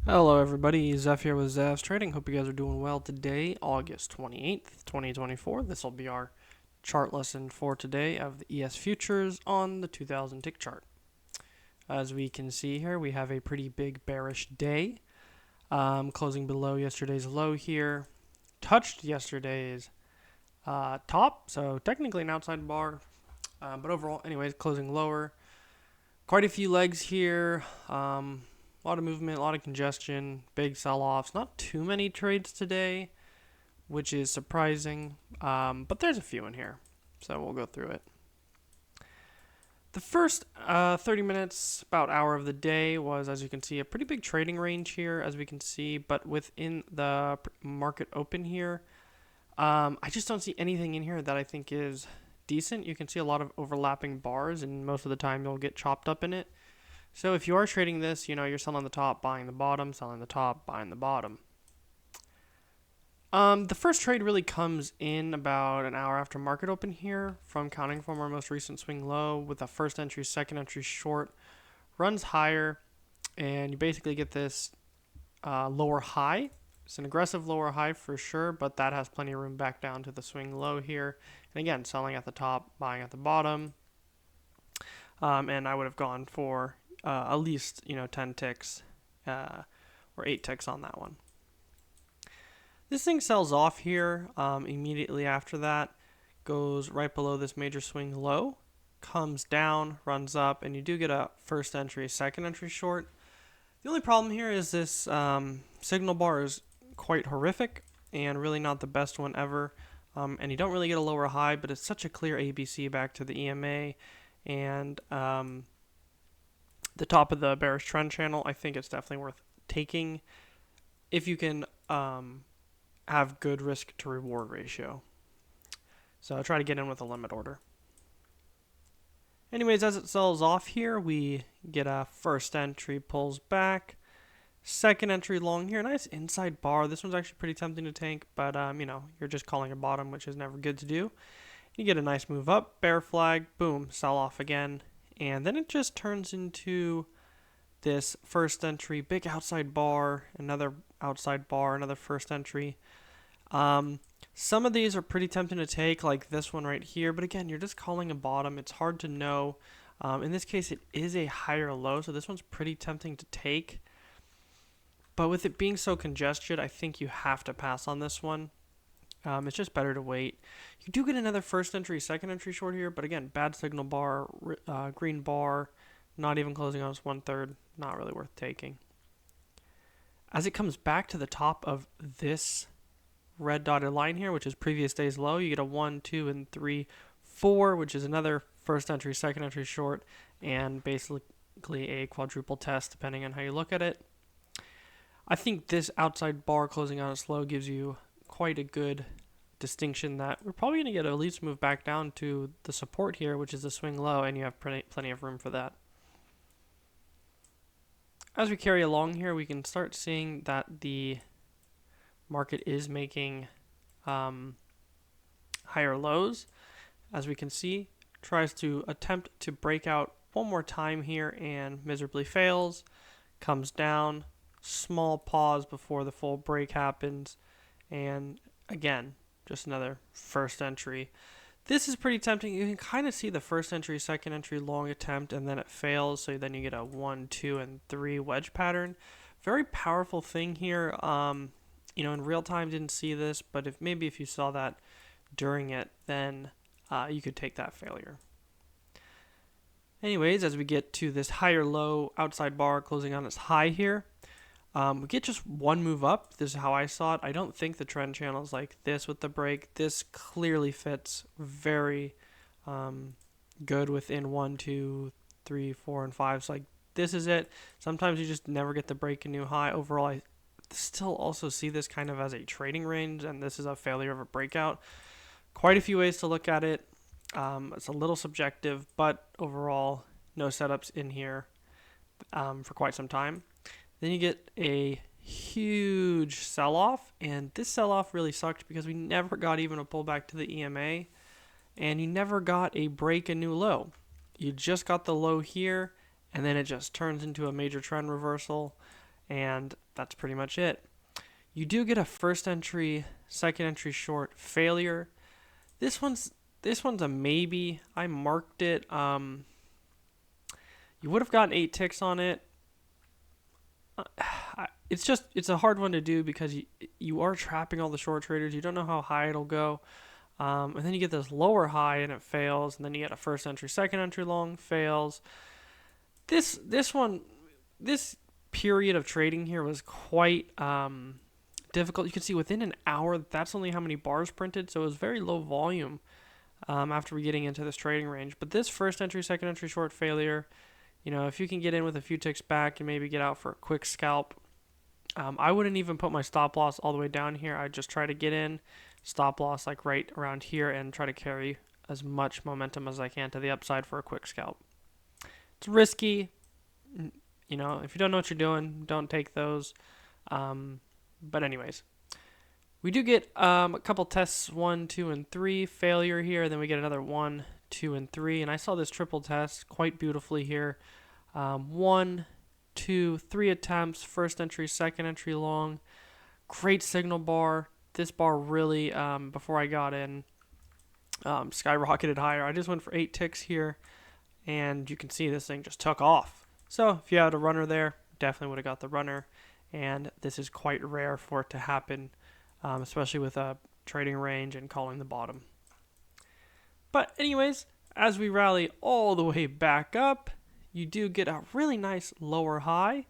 Hello everybody, Zeff here with ZeffsTrading. Hope you guys are doing well today, August 28th, 2024. This will be our chart lesson for today of the ES futures on the 2000 tick chart. As we can see here, we have a pretty big bearish day, closing below yesterday's low here, touched yesterday's top, so technically an outside bar, but overall, anyways, closing lower. Quite a few legs here. A lot of movement, a lot of congestion, big sell-offs. Not too many trades today, which is surprising, but there's a few in here, so we'll go through it. The first 30 minutes, about hour of the day was, as you can see, a pretty big trading range here, as we can see, but within the market open here, I just don't see anything in here that I think is decent. You can see a lot of overlapping bars, and most of the time you'll get chopped up in it. So if you are trading this, you're selling the top, buying the bottom, selling the top, buying the bottom. The first trade really comes in about an hour after market open here, from counting from our most recent swing low with a first entry, second entry short, runs higher, and you basically get this lower high. It's an aggressive lower high for sure, but that has plenty of room back down to the swing low here. And again, selling at the top, buying at the bottom. And I would have gone for at least 10 ticks or 8 ticks on that one. This thing sells off here immediately after that, goes right below this major swing low, comes down, runs up, and you do get a first entry, second entry short. The only problem here is this signal bar is quite horrific and really not the best one ever, and you don't really get a lower high, but it's such a clear ABC back to the EMA, and the top of the bearish trend channel. I think it's definitely worth taking if you can have good risk to reward ratio. So I'll try to get in with a limit order. Anyways, as it sells off here, we get a first entry, pulls back, second entry long here, nice inside bar. This one's actually pretty tempting to tank, but you're just calling a bottom, which is never good to do. You get a nice move up, bear flag, boom, sell off again. And then it just turns into this first entry, big outside bar, another outside bar, another first entry. Some of these are pretty tempting to take, like this one right here. But again, you're just calling a bottom. It's hard to know. In this case, it is a higher low, so this one's pretty tempting to take. But with it being so congested, I think you have to pass on this one. It's just better to wait. You do get another first entry, second entry short here, but again, bad signal bar, green bar, not even closing on its 1/3, not really worth taking. As it comes back to the top of this red dotted line here, which is previous day's low, you get a 1, 2, and 3, 4, which is another first entry, second entry short, and basically a quadruple test, depending on how you look at it. I think this outside bar closing on its low gives you quite a good distinction that we're probably going to get at least move back down to the support here, which is the swing low, and you have plenty of room for that. As we carry along here, we can start seeing that the market is making higher lows. As we can see, tries to attempt to break out one more time here and miserably fails, comes down, small pause before the full break happens, and again, just another first entry. This is pretty tempting. You can kind of see the first entry, second entry long attempt, and then it fails, so then you get a 1, 2, and 3 wedge pattern. Very powerful thing here. In real time didn't see this, but if you saw that during it, then you could take that failure. Anyways, as we get to this higher low outside bar closing on its high here, we get just one move up. This is how I saw it. I don't think the trend channel is like this with the break. This clearly fits very good within 1, 2, 3, 4, and 5. So this is it. Sometimes you just never get the break a new high. Overall, I still also see this kind of as a trading range, and this is a failure of a breakout. Quite a few ways to look at it. It's a little subjective, but overall, no setups in here for quite some time. Then you get a huge sell-off, and this sell-off really sucked because we never got even a pullback to the EMA, and you never got a break a new low. You just got the low here, and then it just turns into a major trend reversal, and that's pretty much it. You do get a first entry, second entry short failure. This one's a maybe. I marked it. You would have gotten 8 ticks on it. It's a hard one to do because you are trapping all the short traders. You don't know how high it'll go. And then you get this lower high and it fails, and then you get a first entry, second entry long, fails. This period of trading here was quite difficult. You can see within an hour, that's only how many bars printed, so it was very low volume after we getting into this trading range. But this first entry, second entry short failure, if you can get in with a few ticks back and maybe get out for a quick scalp, I wouldn't even put my stop loss all the way down here. I'd just try to get in, stop loss like right around here, and try to carry as much momentum as I can to the upside for a quick scalp. It's risky. If you don't know what you're doing, don't take those. But anyways, we do get a couple tests, 1, 2, and 3 failure here. Then we get another 1, 2, and 3. And I saw this triple test quite beautifully here. 1, 2, 3 attempts, first entry, second entry long. Great signal bar. This bar really, before I got in, skyrocketed higher. I just went for 8 ticks here, and you can see this thing just took off. So if you had a runner there, definitely would have got the runner. And this is quite rare for it to happen, especially with a trading range and calling the bottom. But anyways, as we rally all the way back up, you do get a really nice lower high,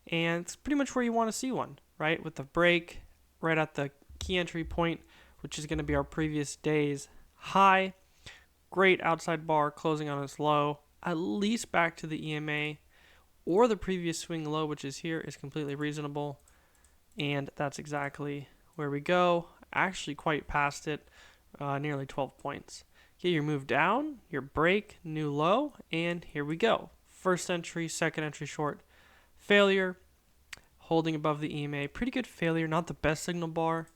and it's pretty much where you want to see one, right? With the break right at the key entry point, which is going to be our previous day's high. Great outside bar closing on its low, at least back to the EMA, or the previous swing low, which is here, is completely reasonable. And that's exactly where we go. Actually quite past it, nearly 12 points. Get your move down, your break, new low, and here we go. First entry, second entry short, failure, holding above the EMA. Pretty good failure, not the best signal bar,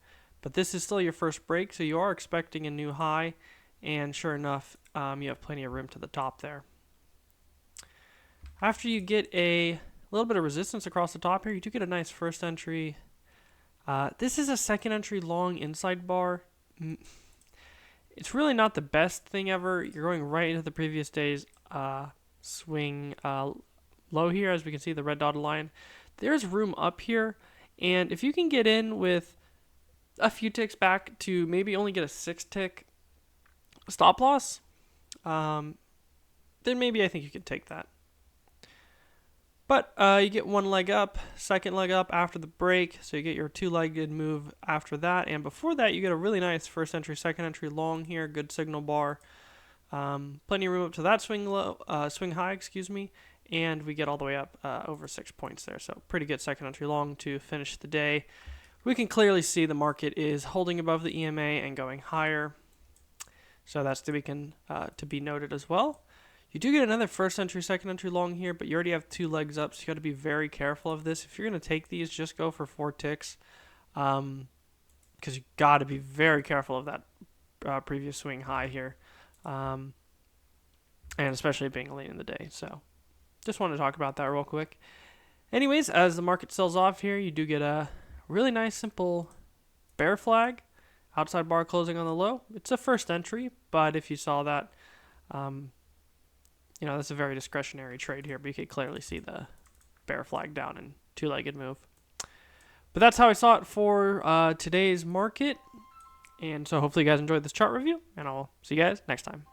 but this is still your first break, so you are expecting a new high, and sure enough, you have plenty of room to the top there. After you get a little bit of resistance across the top here, you do get a nice first entry. This is a second entry long inside bar. It's really not the best thing ever. You're going right into the previous day's swing low here, as we can see the red dotted line. There's room up here, and if you can get in with a few ticks back to maybe only get a 6 tick stop loss, then maybe I think you could take that. But you get one leg up, second leg up after the break, so you get your 2-legged move after that. And before that, you get a really nice first entry, second entry long here, good signal bar. Plenty of room up to that swing high, and we get all the way up over 6 points there. So pretty good second entry long to finish the day. We can clearly see the market is holding above the EMA and going higher. So that's to be noted as well. You do get another first entry, second entry long here, but you already have 2 legs up, so you got to be very careful of this. If you're going to take these, just go for 4 ticks, because you got to be very careful of that previous swing high here, and especially being late in the day. So just wanted to talk about that real quick. Anyways, as the market sells off here, you do get a really nice simple bear flag, outside bar closing on the low. It's a first entry, but if you saw that, that's a very discretionary trade here, but you can clearly see the bear flag down and 2-legged move. But that's how I saw it for today's market. And so hopefully you guys enjoyed this chart review, and I'll see you guys next time.